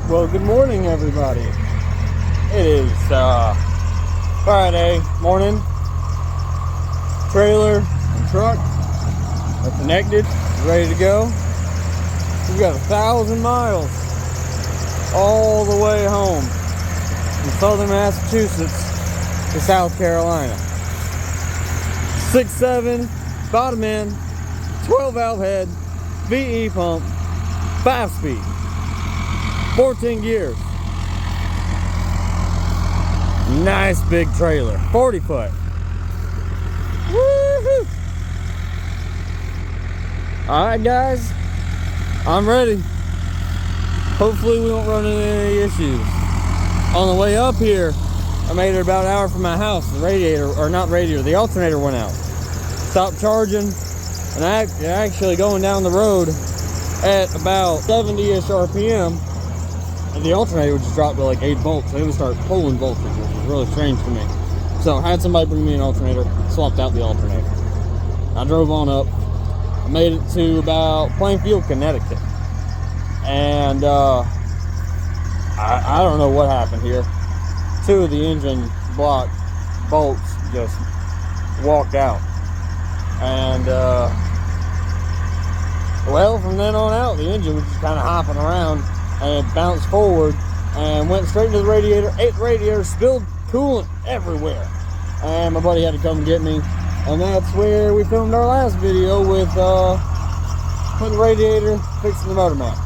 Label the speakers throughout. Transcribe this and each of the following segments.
Speaker 1: Well, good morning, everybody. It is Friday morning. Trailer and truck are connected, ready to go. We've got 1,000 miles all the way home from southern Massachusetts to South Carolina. 6.7 bottom end, 12 valve head, VE pump, 5-speed, 14 gears. Nice big trailer, 40 foot. Woohoo! Alright guys, I'm ready. Hopefully we won't run into any issues. On the way up here, I made it about an hour from my house. The radiator, or not radiator, the alternator went out. Stopped charging, and I actually going down the road at about 70-ish RPM, and the alternator just dropped to like 8 volts. So it would start pulling voltage, which was really strange to me. So I had somebody bring me an alternator, swapped out the alternator. I drove on up. I made it to about Plainfield, Connecticut. And I don't know what happened here. 2 of the engine block bolts just walked out. And well, from then on out, the engine was just kind of hopping around, and it bounced forward and went straight into the radiator, ate the radiator, spilled coolant everywhere. And my buddy had to come get me. And that's where we filmed our last video with putting the radiator, fixing the motor mount.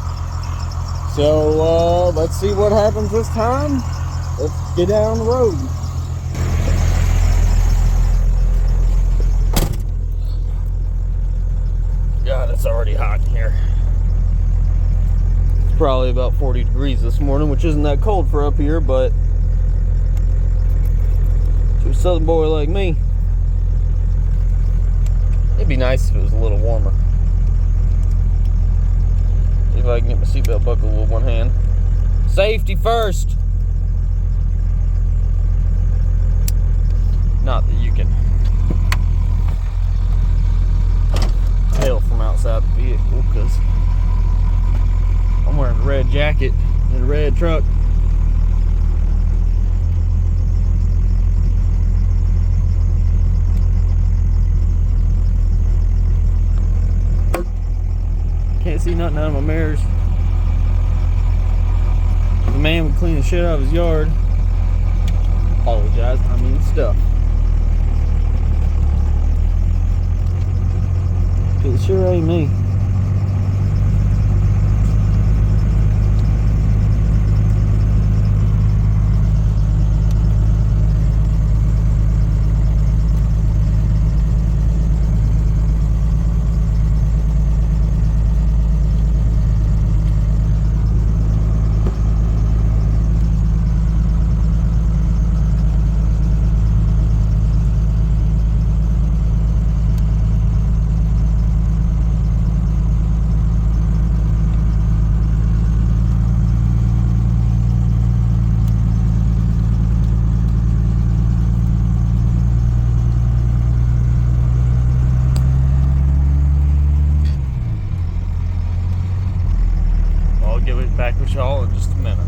Speaker 1: So let's see what happens this time. Let's get down the road. God, it's already hot in here. It's probably about 40 degrees this morning, which isn't that cold for up here, but to a southern boy like me, it'd be nice if it was a little warmer. See if I can get my seatbelt buckled with one hand. Safety first. Not that you can tell from outside the vehicle, because I'm wearing a red jacket and a red truck. Can't see nothing out of my mirrors. The man would clean the shit out of his yard. Apologize, I mean stuff. It sure ain't me. I'll get back with y'all in just a minute.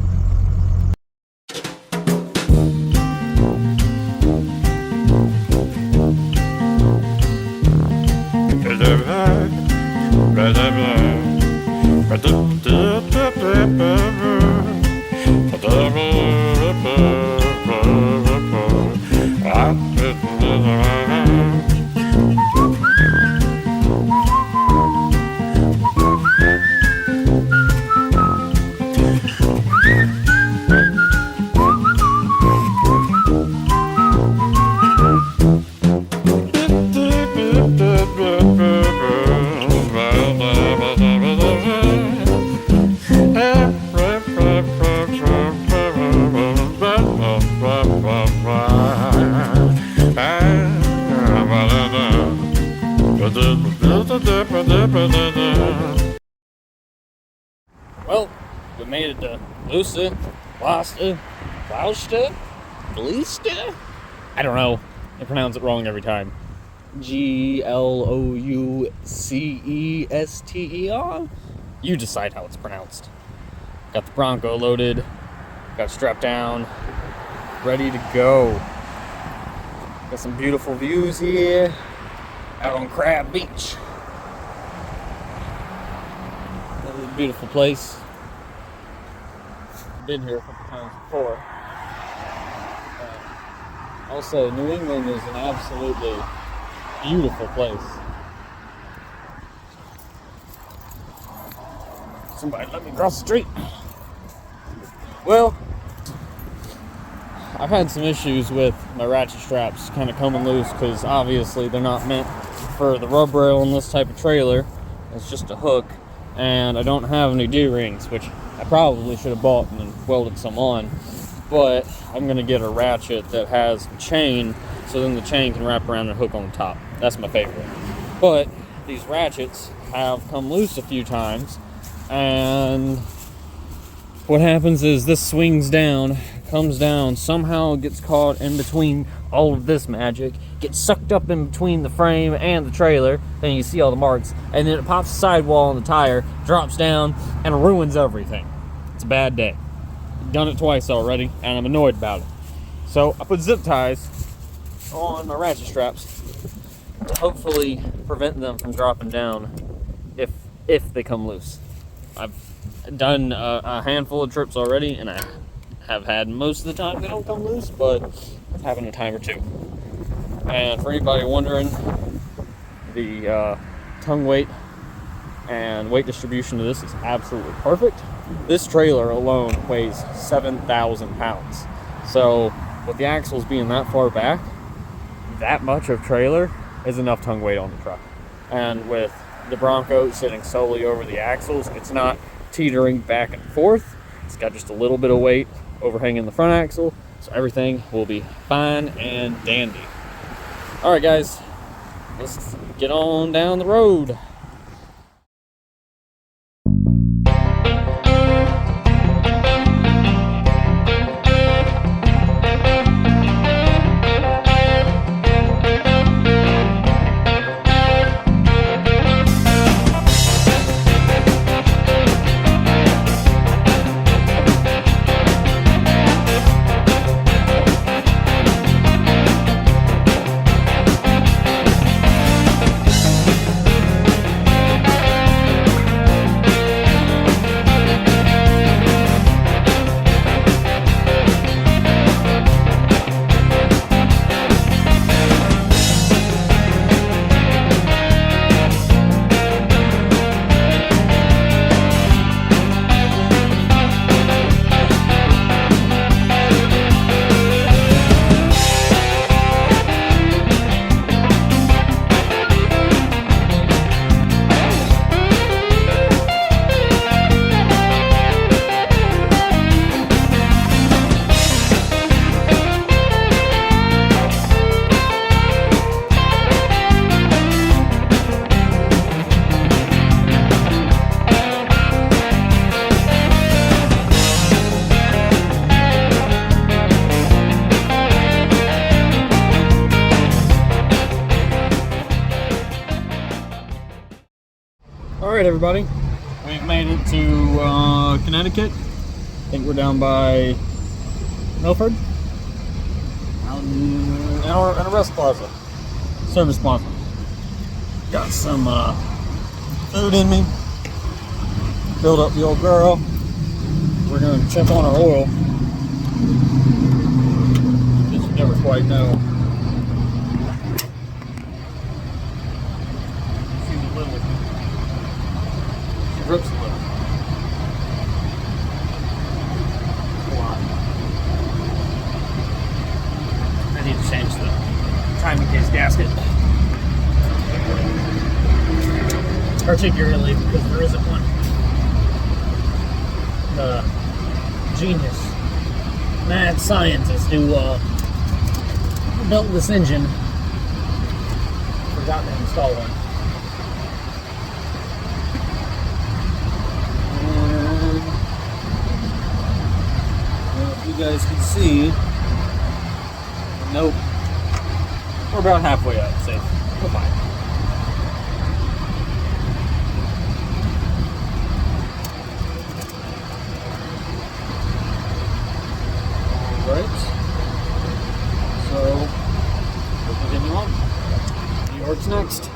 Speaker 1: Well, we made it to Lusa, Lasta, Glista? I don't know. I pronounce it wrong every time. Gloucester? You decide how it's pronounced. Got the Bronco loaded, got strapped down, ready to go. Got some beautiful views here out on Crab Beach. Another beautiful place. Been here a couple times before. Also, New England is an absolutely beautiful place. Somebody let me cross the street. Well, I've had some issues with my ratchet straps kind of coming loose because obviously they're not meant for the rub rail in this type of trailer. It's just a hook, and I don't have any D-rings, which I probably should have bought and then welded some on. But I'm going to get a ratchet that has a chain, so then the chain can wrap around and hook on the top. That's my favorite. But these ratchets have come loose a few times, and what happens is this swings down, comes down, somehow gets caught in between all of this magic, gets sucked up in between the frame and the trailer, then you see all the marks, and then it pops the sidewall on the tire, drops down, and ruins everything. It's a bad day. Done it twice already, and I'm annoyed about it. So I put zip ties on my ratchet straps to hopefully prevent them from dropping down if they come loose. I've done a handful of trips already, and I have had most of the time they don't come loose, but it's happened a time or two. And for anybody wondering, the tongue weight and weight distribution of this is absolutely perfect. This trailer alone weighs 7,000 pounds. So with the axles being that far back, that much of trailer is enough tongue weight on the truck. And with the Bronco sitting solely over the axles, it's not teetering back and forth. It's got just a little bit of weight overhanging the front axle, so everything will be fine and dandy. All right, guys, let's get on down the road. Alright everybody, we've made it to Connecticut. I think we're down by Milford. Out in a rest plaza, service plaza. Got some food in me, filled up the old girl. We're going to check on our oil. Just never quite know. She's a little. She drips a little. A lot. I need to change the timing case gasket. Particularly because there isn't one. The genius, mad scientist who built this engine forgot to install one. Well, if you guys can see, nope, we're about halfway up, so we're fine. What's next?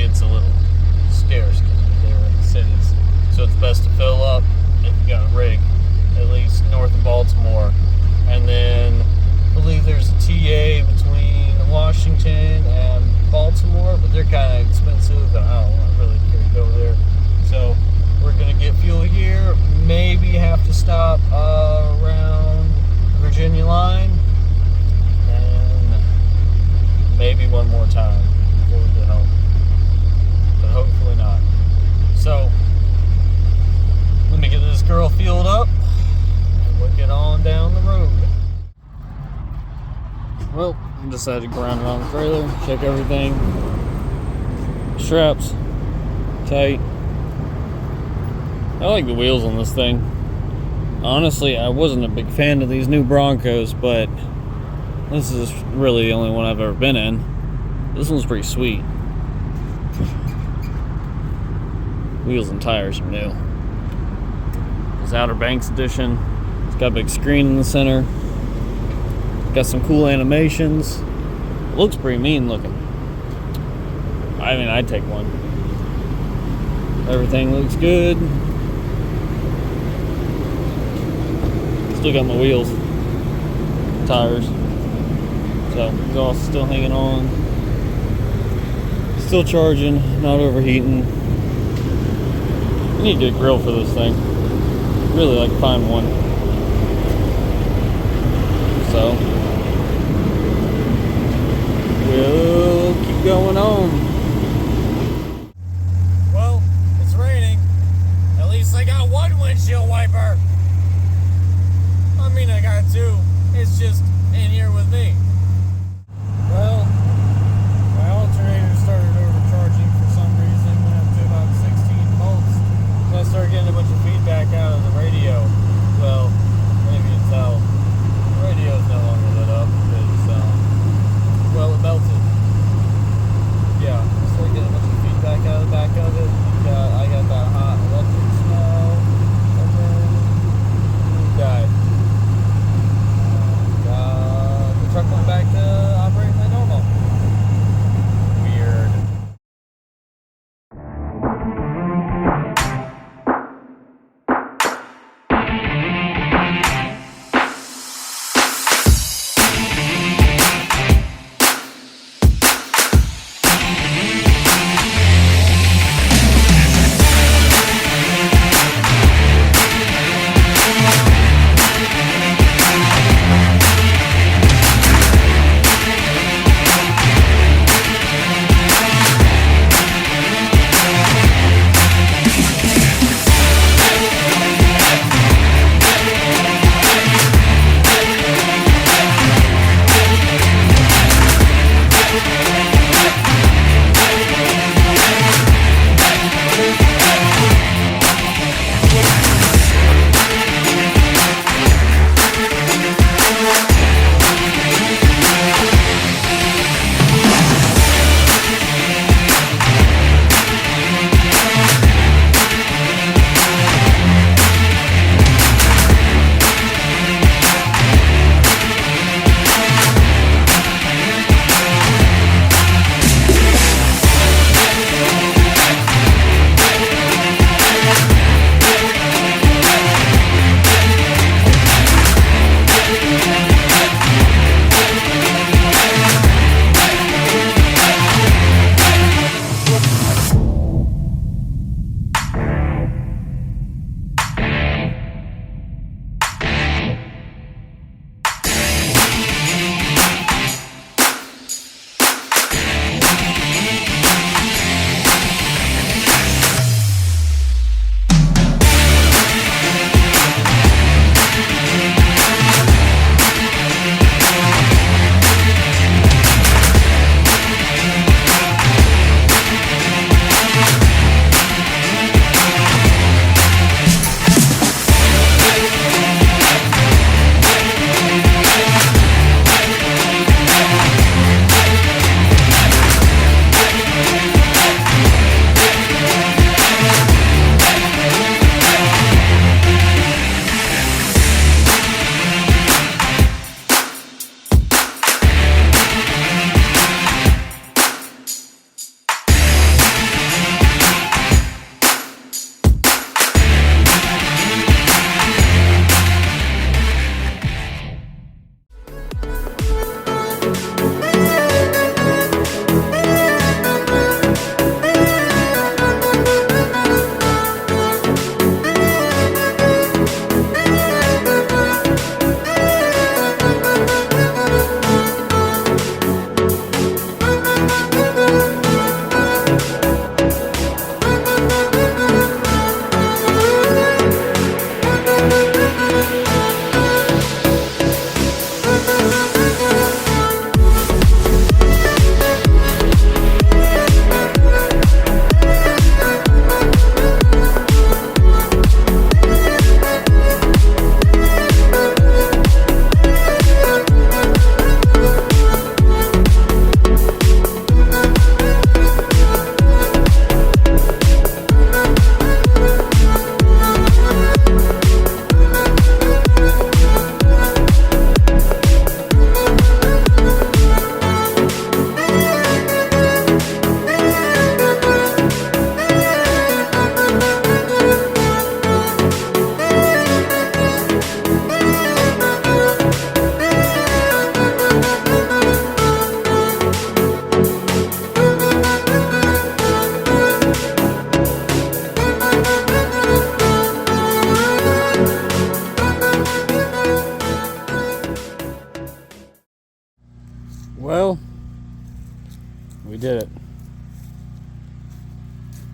Speaker 1: gets a little scarce because they're in the cities. So it's best to fill up if you got a rig, at least north of Baltimore. And then I believe there's a TA between Washington and Baltimore, but they're kind of expensive, and I don't really care to go there. So we're going to get fuel here, maybe have to stop around Virginia line, and maybe one more time before we get home, but hopefully not. So let me get this girl fueled up and we'll get on down the road. Well, I decided to ground it on the trailer, check everything. Straps tight. I like the wheels on this thing. Honestly, I wasn't a big fan of these new Broncos, but this is really the only one I've ever been in. This one's pretty sweet. Wheels and tires are new. This Outer Banks edition. It's got a big screen in the center. Got some cool animations. It looks pretty mean looking. I mean, I'd take one. Everything looks good. Still got my wheels, tires. So exhaust still hanging on. Still charging, not overheating. I need to get a grill for this thing. Really like to find one. So we'll keep going on. Well, it's raining. At least I got one windshield wiper. I mean, I got two. It's just in here with me. Well, my alternator started overcharging for some reason. Went up to about 16 volts. And I started getting a bunch of feedback out of the radio. Well, maybe you can tell. The radio's no longer lit up because, well, it melted. Yeah, I started getting a bunch of feedback out of the back of it. I got that hot electric smell. And then it died. The truck went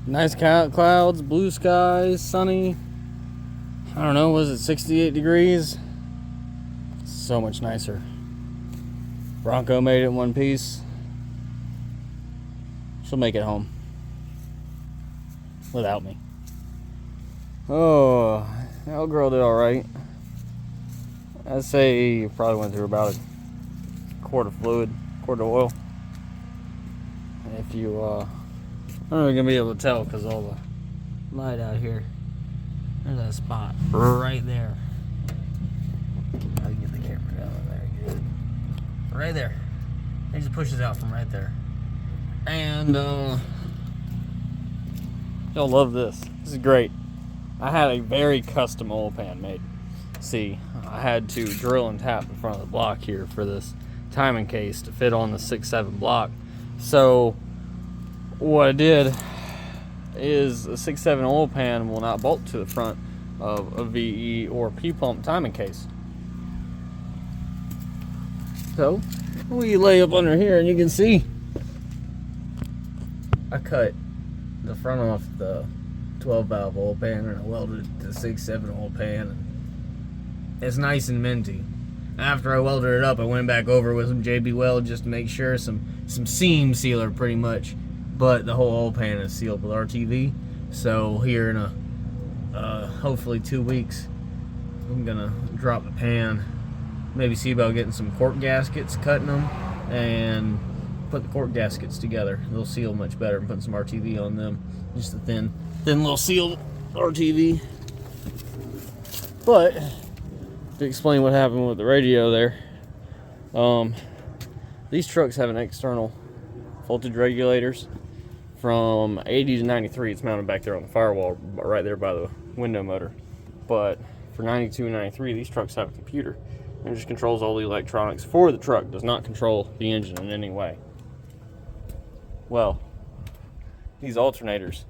Speaker 1: Nice clouds, blue skies, sunny. I don't know, was it 68 degrees? So much nicer. Bronco made it in one piece. She'll make it home without me. Oh, the old girl did alright. I'd say you probably went through about a quart of fluid, quart of oil. If you, I'm not really gonna be able to tell because all the light out here. There's that spot right there. I'll get the camera down there. Good. Right there. It just pushes out from right there. And you'll love this. This is great. I had a very custom oil pan made. See, I had to drill and tap the front of the block here for this timing case to fit on the 6.7 block. So what I did is a 6.7 oil pan will not bolt to the front of a VE or P-pump timing case. So we lay up under here and you can see I cut the front off the 12 valve oil pan and I welded the 6.7 oil pan. It's nice and minty. After I welded it up, I went back over with some JB Weld just to make sure, some seam sealer pretty much. But the whole oil pan is sealed with RTV. So here in hopefully 2 weeks, I'm gonna drop the pan, maybe see about getting some cork gaskets, cutting them, and put the cork gaskets together. They'll seal much better and put some RTV on them. Just a thin little sealed RTV. But to explain what happened with the radio there, these trucks have an external voltage regulators from 80 to 93. It's mounted back there on the firewall right there by the window motor. But for 92 and 93, these trucks have a computer and it just controls all the electronics for the truck, does not control the engine in any way. Well, these alternators,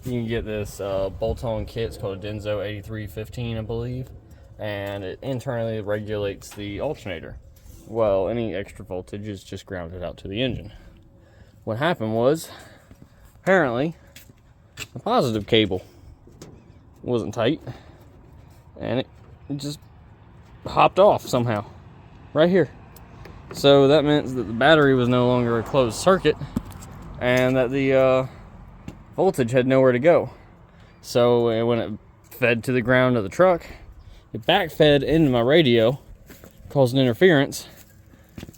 Speaker 1: you can get this bolt-on kit. It's called a Denso 8315, I believe, and it internally regulates the alternator. Well, any extra voltage is just grounded out to the engine. What happened was, apparently, the positive cable wasn't tight, and it just hopped off somehow, right here. So that meant that the battery was no longer a closed circuit, and that the voltage had nowhere to go. So when it fed to the ground of the truck, it backfed into my radio, causing interference,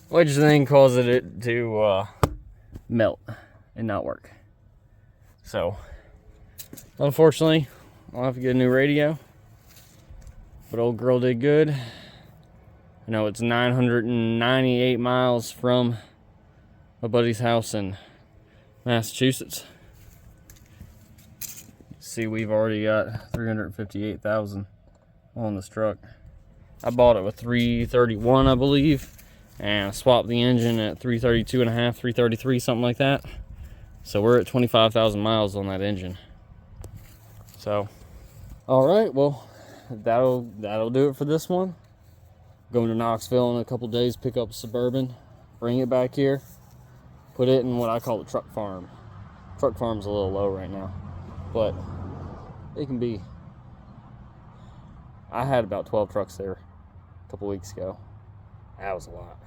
Speaker 1: which then caused it to melt and not work. So unfortunately, I'll have to get a new radio. But old girl did good. I know it's 998 miles from my buddy's house in Massachusetts. See, we've already got 358,000 on this truck. I bought it with 331, I believe, and I swapped the engine at 332 and a half, 333, something like that. So we're at 25,000 miles on that engine. So, all right, well, that'll do it for this one. Going to Knoxville in a couple days, pick up a Suburban, bring it back here, put it in what I call the truck farm. Truck farm's a little low right now, but it can be. I had about 12 trucks there a couple weeks ago. That was a lot.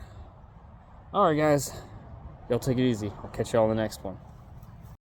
Speaker 1: All right, guys, y'all take it easy. I'll catch y'all on the next one.